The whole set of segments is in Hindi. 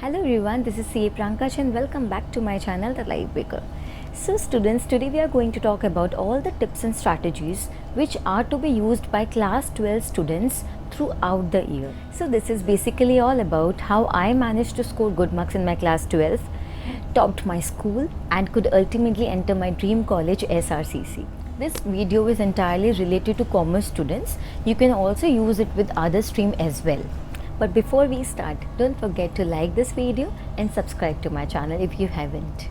Hello everyone, this is CA Prankaj and welcome back to my channel The Life Baker. So students, today we are going to talk about all the tips and strategies which are to be used by class 12 students throughout the year. So this is basically all about how I managed to score good marks in my class 12, topped my school and could ultimately enter my dream college SRCC. This video is entirely related to commerce students. You can also use it with other stream as well. But before we start, don't forget to like this video and subscribe to my channel if you haven't.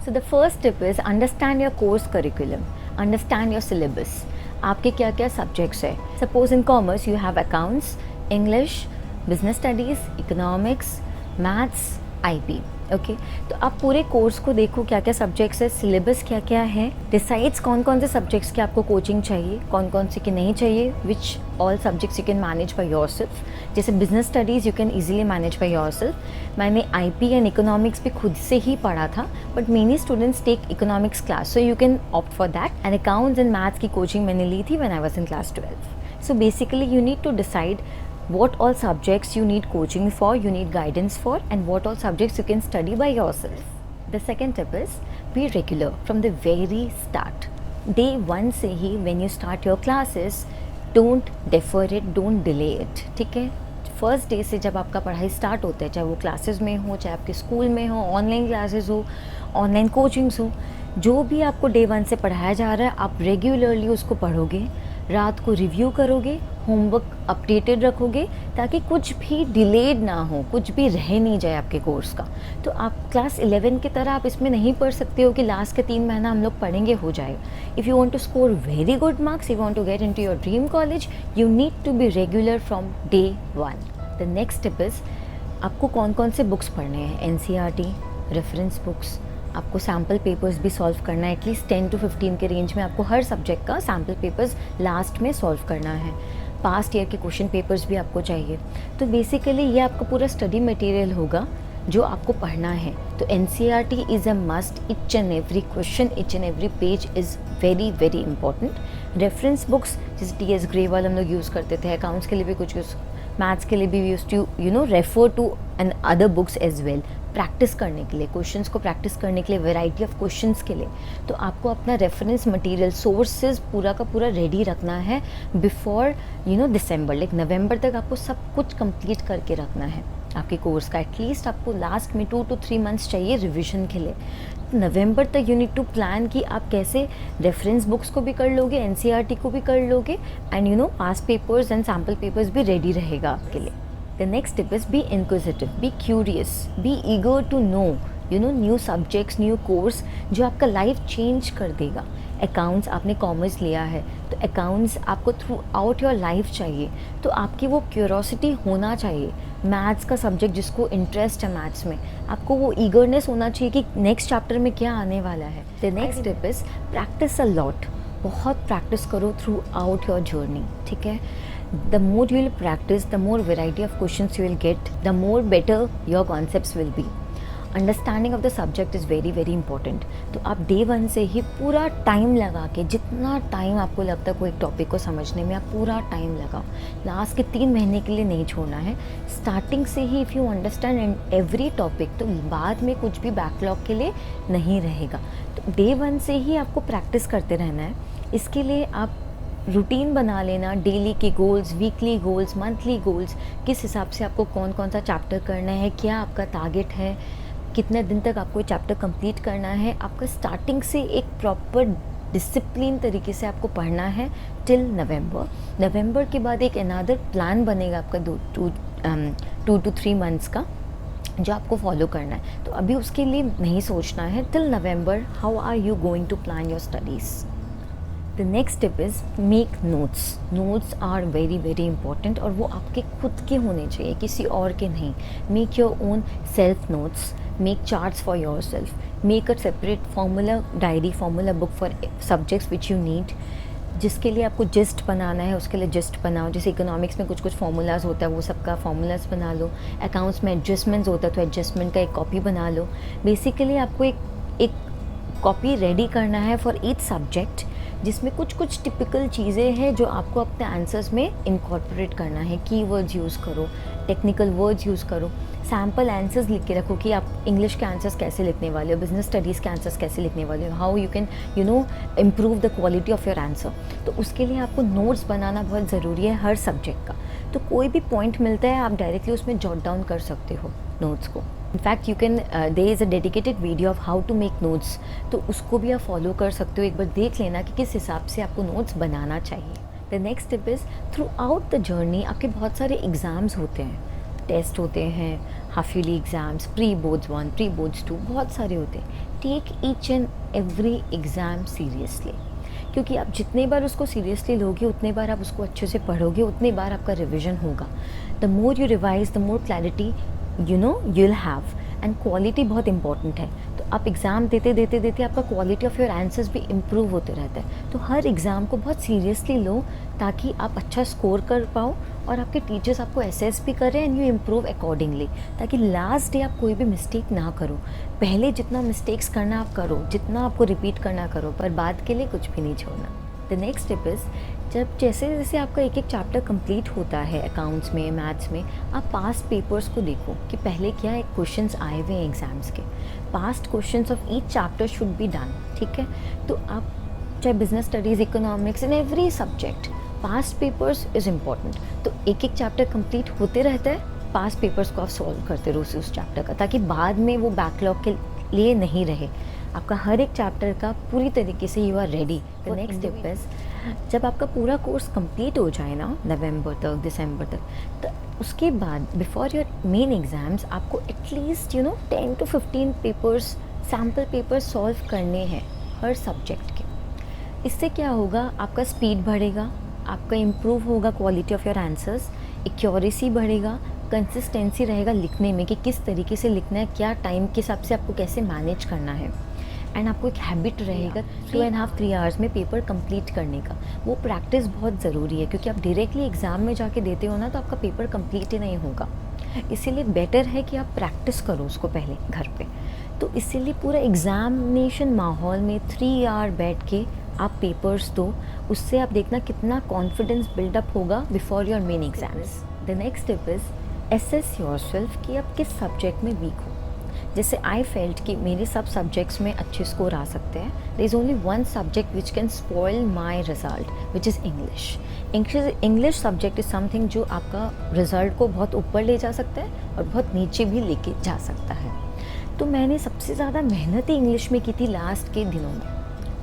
So the first tip is understand your course curriculum, understand your syllabus. आपके क्या क्या subjects है. Suppose in commerce you have accounts, English, business studies, economics, maths, IP. Okay तो आप पूरे कोर्स को देखो क्या क्या सब्जेक्ट्स है, सिलेबस क्या क्या है, डिसाइड्स कौन कौन से सब्जेक्ट्स की आपको कोचिंग चाहिए, कौन कौन से की नहीं चाहिए, which all subjects you can manage by yourself. जैसे business studies you can easily manage by yourself. मैंने आईपी एंड इकोनॉमिक्स भी खुद से ही पढ़ा था, but many students take economics class, so you can opt for that. And accounts and maths की कोचिंग मैंने ली थी when I was in class 12. So basically you need to decide what all subjects you need coaching for, you need guidance for, and what all subjects you can study by yourself. The second tip is be regular from the very start. Day 1 से ही when you start your classes, don't defer it, don't delay it. ठीक है, फर्स्ट डे से जब आपका पढ़ाई स्टार्ट होता है, चाहे वो क्लासेस में हो, चाहे आपके स्कूल में हो, ऑनलाइन क्लासेस हो, ऑनलाइन कोचिंग्स हो, जो भी आपको डे 1 से पढ़ाया जा रहा है आप रेगुलरली उसको पढ़ोगे, रात को रिव्यू करोगे, होमवर्क अपडेटेड रखोगे ताकि कुछ भी डिलेड ना हो, कुछ भी रह नहीं जाए आपके कोर्स का. तो आप क्लास 11 की तरह आप इसमें नहीं पढ़ सकते हो कि लास्ट के 3 महीना हम लोग पढ़ेंगे हो जाएगा. If you want to score very good marks, you want to get into your dream college, you need to be regular from day 1. The next tip is आपको कौन कौन से बुक्स पढ़ने हैं. NCERT, रेफरेंस बुक्स, आपको सैम्पल पेपर्स भी सॉल्व करना है. एटलीस्ट 10 to 15 के रेंज में आपको हर सब्जेक्ट का सैम्पल पेपर्स लास्ट में सॉल्व करना है. पास्ट ईयर के क्वेश्चन पेपर्स भी आपको चाहिए. तो बेसिकली ये आपका पूरा स्टडी मटेरियल होगा जो आपको पढ़ना है. तो NCERT is a must. Each and every question, each and every page is very very important. Reference books जैसे TS ग्रेवाल हम लोग यूज़ करते थे, अकाउंट्स के लिए भी कुछ यूज़, मैथ्स के लिए भी use to refer to and other books as well. Practice करने के लिए, क्वेश्चंस को प्रैक्टिस करने के लिए, वैरायटी ऑफ क्वेश्चंस के लिए. तो आपको अपना रेफरेंस मटेरियल, सोर्सेज पूरा का पूरा रेडी रखना है बिफोर दिसंबर. लाइक नवंबर तक आपको सब कुछ कंप्लीट करके रखना है आपके कोर्स का. एटलीस्ट आपको लास्ट में 2 to 3 मंथ्स चाहिए रिविजन के लिए. नवंबर तक यू नीड टू प्लान कि आप कैसे रेफरेंस बुक्स को भी कर लोगे, NCERT को भी कर लोगे, and past papers and sample papers भी रेडी रहेगा आपके लिए. The next tip is be inquisitive, be curious, be eager to know, new subjects, new course जो आपका लाइफ चेंज कर देगा. अकाउंट्स आपने कॉमर्स लिया है तो अकाउंट्स आपको थ्रू आउट योर लाइफ चाहिए, तो आपकी वो क्यूरोसिटी होना चाहिए. मैथ्स का सब्जेक्ट जिसको इंटरेस्ट है मैथ्स में, आपको वो ईगरनेस होना चाहिए कि नेक्स्ट चैप्टर में क्या आने वाला है. The next tip is practice a lot. बहुत प्रैक्टिस करो थ्रू आउट योर जर्नी. ठीक है, the more you will practice, the more variety of questions you will get, the more better your concepts will be. Understanding of the subject is very very important. तो आप डे 1 से ही पूरा टाइम लगा के, जितना टाइम आपको लगता है कोई टॉपिक को समझने में, आप पूरा टाइम लगाओ. लास्ट के 3 महीने के लिए नहीं छोड़ना है. स्टार्टिंग से ही if you understand every topic, तो बाद में कुछ भी बैकलॉग के लिए नहीं रहेगा. तो डे 1 से ही आपको प्रैक्टिस करते रहना है. इसके लिए आप रूटीन बना लेना, डेली के goals, weekly goals, monthly goals, किस हिसाब से आपको कौन कौन सा चैप्टर करना है, क्या आपका टारगेट है, कितने दिन तक आपको चैप्टर कंप्लीट करना है. आपका स्टार्टिंग से एक प्रॉपर डिसिप्लिन तरीके से आपको पढ़ना है टिल नवंबर. नवंबर के बाद एक अनदर प्लान बनेगा आपका 2 to 3 मंथ्स का जो आपको फॉलो करना है. तो अभी उसके लिए नहीं सोचना है. Till November how are you going to plan your studies. The next tip is make notes. Notes are very very important और वो आपके खुद के होने चाहिए, किसी और के नहीं. Make your own self notes. Make charts for yourself. Make a separate formula diary, formula book for subjects which you need. जिसके लिए आपको जिस्ट बनाना है उसके लिए जिस्ट बनाओ. जैसे इकोनॉमिक्स में कुछ कुछ फार्मूलाज होता है, वो सबका फार्मूलाज बना लो. अकाउंट्स में एडजस्टमेंट्स होता है तो एडजस्टमेंट का एक कॉपी बना लो. बेसिकली आपको एक कॉपी रेडी करना है फॉर ईच सब्जेक्ट जिसमें कुछ कुछ टिपिकल चीज़ें हैं जो आपको अपने आंसर्स में इनकॉर्पोरेट करना है। कीवर्ड्स यूज़ करो, टेक्निकल वर्ड्स यूज़ करो, सैम्पल आंसर्स लिख के रखो कि आप इंग्लिश के आंसर्स कैसे लिखने वाले हो, बिजनेस स्टडीज़ के आंसर्स कैसे लिखने वाले हो, how you can improve the quality of your answer. तो उसके लिए आपको नोट्स बनाना बहुत ज़रूरी है हर सब्जेक्ट का। तो कोई भी पॉइंट मिलता है आप डायरेक्टली उसमें जॉट डाउन कर सकते हो नोट्स को। In fact you can there is a dedicated video of how to make notes, तो उसको भी आप फॉलो कर सकते हो। एक बार देख लेना कि किस हिसाब से आपको नोट्स बनाना चाहिए। The next tip is throughout the journey आपके बहुत सारे एग्ज़ाम्स होते हैं, टेस्ट होते हैं, half yearly exams, pre boards 1, pre boards 2, बहुत सारे होते हैं। Take each and every exam seriously, क्योंकि आप जितने बार उसको सीरियसली लोगे उतने बार आप उसको अच्छे से पढ़ोगे, उतने बार आपका रिविजन होगा। The more you revise the more clarity you will have, and quality बहुत इंपॉर्टेंट है। तो आप एग्ज़ाम देते आपका क्वालिटी ऑफ योर आंसर्स भी इम्प्रूव होते रहता है। तो हर एग्ज़ाम को बहुत सीरियसली लो ताकि आप अच्छा स्कोर कर पाओ और आपके टीचर्स आपको असेस भी करें एंड यू इम्प्रूव अकॉर्डिंगली, ताकि लास्ट डे आप कोई भी मिस्टेक ना करो। पहले जितना मिस्टेक्स करना आप करो, जितना आपको रिपीट करना करो, पर बाद के लिए कुछ भी नहीं छोड़ना। द नेक्स्ट टिप इज़ जब जैसे जैसे आपका एक एक चैप्टर कंप्लीट होता है अकाउंट्स में, मैथ्स में, आप पास्ट पेपर्स को देखो कि पहले क्या एक क्वेश्चंस आए हुए हैं एग्जाम्स के। Past questions of each chapter should be done, ठीक है। तो आप चाहे business studies, economics, in every subject past papers is important. तो एक एक चैप्टर कंप्लीट होते रहता है, पास्ट पेपर्स को आप सॉल्व करते रहो उस चैप्टर का, ताकि बाद में वो बैकलॉग के लिए नहीं रहे। आपका हर एक चैप्टर का पूरी तरीके से you are ready. The next step is जब आपका पूरा कोर्स कंप्लीट हो जाए ना, नवंबर तक, दिसंबर तक, तो उसके बाद बिफोर योर मेन एग्ज़ाम्स आपको at least 10 to 15 papers, sample papers solve करने हैं हर सब्जेक्ट के। इससे क्या होगा, आपका स्पीड बढ़ेगा, आपका इम्प्रूव होगा quality of your answers, accuracy बढ़ेगा, कंसिस्टेंसी रहेगा लिखने में कि किस तरीके से लिखना है, क्या टाइम के हिसाब से आपको कैसे मैनेज करना है, एंड आपको एक हैबिट रहेगा 2.5-3 आवर्स में पेपर कंप्लीट करने का। वो प्रैक्टिस बहुत ज़रूरी है, क्योंकि आप डायरेक्टली एग्ज़ाम में जाके देते हो ना तो आपका पेपर कंप्लीट ही नहीं होगा। इसीलिए बेटर है कि आप प्रैक्टिस करो उसको पहले घर पे। तो इसीलिए पूरा एग्ज़ामिनेशन माहौल में 3 आवर बैठ के आप पेपर्स दो, उससे आप देखना कितना कॉन्फिडेंस बिल्डअप होगा before your main exams. The next tip is assess yourself कि आप किस सब्जेक्ट में वीक हो। जैसे आई फेल्ट कि मेरे सब सब्जेक्ट्स में अच्छे स्कोर आ सकते हैं। There is only one subject which can spoil my result, which is English. English subject is something जो आपका रिज़ल्ट को बहुत ऊपर ले जा सकता है और बहुत नीचे भी लेके जा सकता है। तो मैंने सबसे ज़्यादा मेहनत ही इंग्लिश में की थी लास्ट के दिनों में।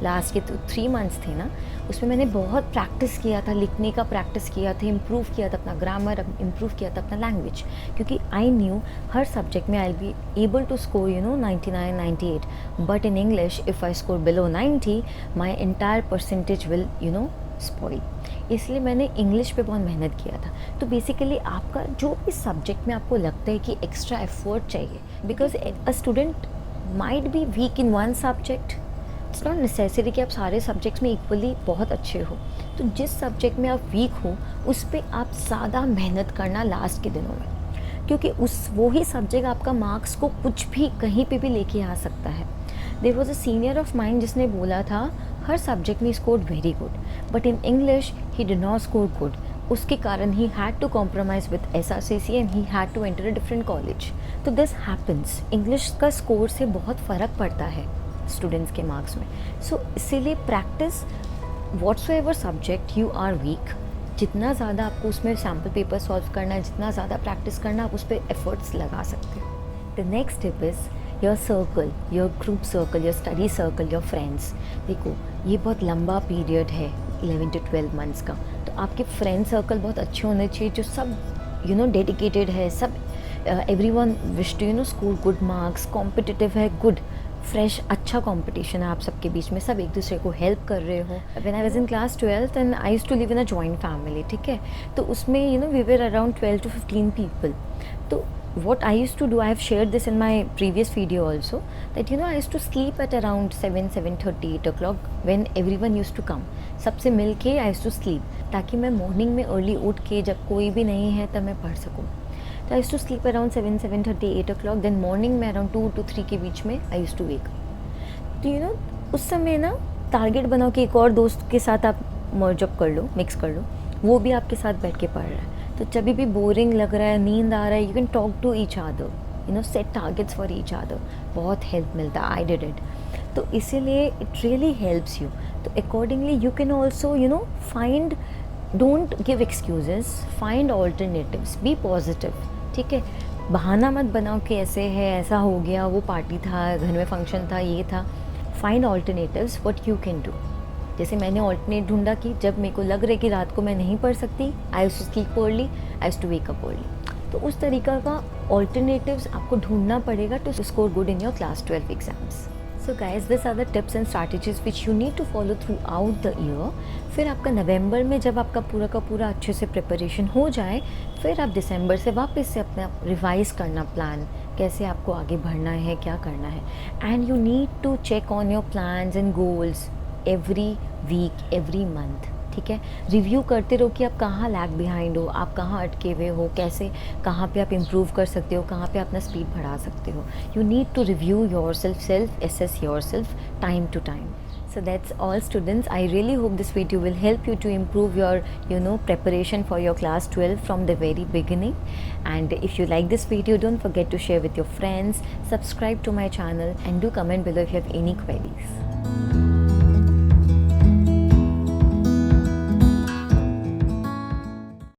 लास्ट के 3 मंथ्स थे ना, उसमें मैंने बहुत प्रैक्टिस किया था, लिखने का प्रैक्टिस किया था, इम्प्रूव किया था अपना ग्रामर, इम्प्रूव किया था अपना लैंग्वेज, क्योंकि आई न्यू हर सब्जेक्ट में I will be able to score 99, 98, but in English if I score below 90 my entire percentage will spoil. इसलिए मैंने इंग्लिश पे बहुत मेहनत किया था। तो बेसिकली आपका जो भी सब्जेक्ट में आपको लगता है कि एक्स्ट्रा एफर्ट चाहिए, because a student might be weak in one subject, it's not necessary कि आप सारे सब्जेक्ट्स में इक्वली बहुत अच्छे हो। तो जिस सब्जेक्ट में आप वीक हो उस पर आप ज़्यादा मेहनत करना लास्ट के दिनों में, क्योंकि वो ही सब्जेक्ट आपका मार्क्स को कुछ भी कहीं पे भी लेके आ सकता है। There was a senior of mine जिसने बोला था हर सब्जेक्ट में scored very good, but in English he did not score good. उसके कारण he had to compromise with SRCC and he had to enter a different college. तो दिस हैपन्स, इंग्लिश का स्कोर से बहुत फ़र्क पड़ता है स्टूडेंट्स के मार्क्स में। सो इसीलिए practice whatsoever subject you are weak, जितना ज़्यादा आपको उसमें सैम्पल पेपर सॉल्व करना है, जितना ज़्यादा प्रैक्टिस करना, आप उस पर एफर्ट्स लगा सकते हो। The next tip is your circle, your group circle, your study circle, your friends. देखो ये बहुत लंबा पीरियड है 11 to 12 मंथ्स का, तो आपके फ्रेंड सर्कल बहुत अच्छे होने चाहिए जो सब डेडिकेटेड है, सब everyone wish to score good marks, competitive है, गुड फ्रेश अच्छा कंपटीशन है आप सबके बीच में, सब एक दूसरे को हेल्प कर रहे हो। When I was in class 12th and I used to live in a joint family, ठीक है। तो उसमें we were around 12 to 15 people. तो what I used to do, I have shared this in my previous video also, that I used to sleep at around 7, 7:30, 8 o'clock when everyone used to come. सबसे मिल के I used to sleep, ताकि मैं मॉर्निंग में अर्ली उठ के जब कोई भी नहीं है तब मैं पढ़ सकूँ। तो I used to sleep around 7, 7:30, 8 o'clock, then morning में around 2 to 3 के बीच में I used to wake up। तो उस समय ना टारगेट बनाओ कि एक और दोस्त के साथ आप मर्ज अप कर लो, मिक्स कर लो, वो भी आपके साथ बैठ के पढ़ रहा है, तो जब भी बोरिंग लग रहा है, नींद आ रहा है, you can talk to each other, you know, set targets for each other, बहुत हेल्प मिलता है। आई डिड इट, तो इसीलिए इट रियली हेल्प्स यू। तो accordingly you can also you know find, don't give excuses, find alternatives, be positive, ठीक है। बहाना मत बनाओ कि ऐसे है, ऐसा हो गया, वो पार्टी था, घर में फंक्शन था, ये था। Find alternatives what you can do. जैसे मैंने ऑल्टरनेट ढूंढा कि जब मेरे को लग रहा है कि रात को मैं नहीं पढ़ सकती, I used to sleep early, I used to wake up early. तो उस तरीका का ऑल्टरनेटिव्स आपको ढूंढना पड़ेगा to score good in your class 12 exams. So guys, this are the tips and strategies which you need to follow throughout the year. फिर आपका नवंबर में जब आपका पूरा का पूरा अच्छे से प्रिपरेशन हो जाए, फिर आप दिसंबर से वापस से अपना रिवाइज करना प्लान, कैसे आपको आगे बढ़ना है, क्या करना है। And you need to check on your plans and goals every week, every month, ठीक है। रिव्यू करते रहो कि आप कहाँ लैग बिहाइंड हो, आप कहाँ अटके हुए हो, कैसे, कहाँ पे आप इम्प्रूव कर सकते हो, कहाँ पे अपना स्पीड बढ़ा सकते हो। You need to review yourself assess yourself time to time. So that's all students. I really hope this video will help you to improve your preparation for your class 12 from the very beginning. And if you like this video, don't forget to share with your friends, subscribe to my channel and do comment below if you have any queries.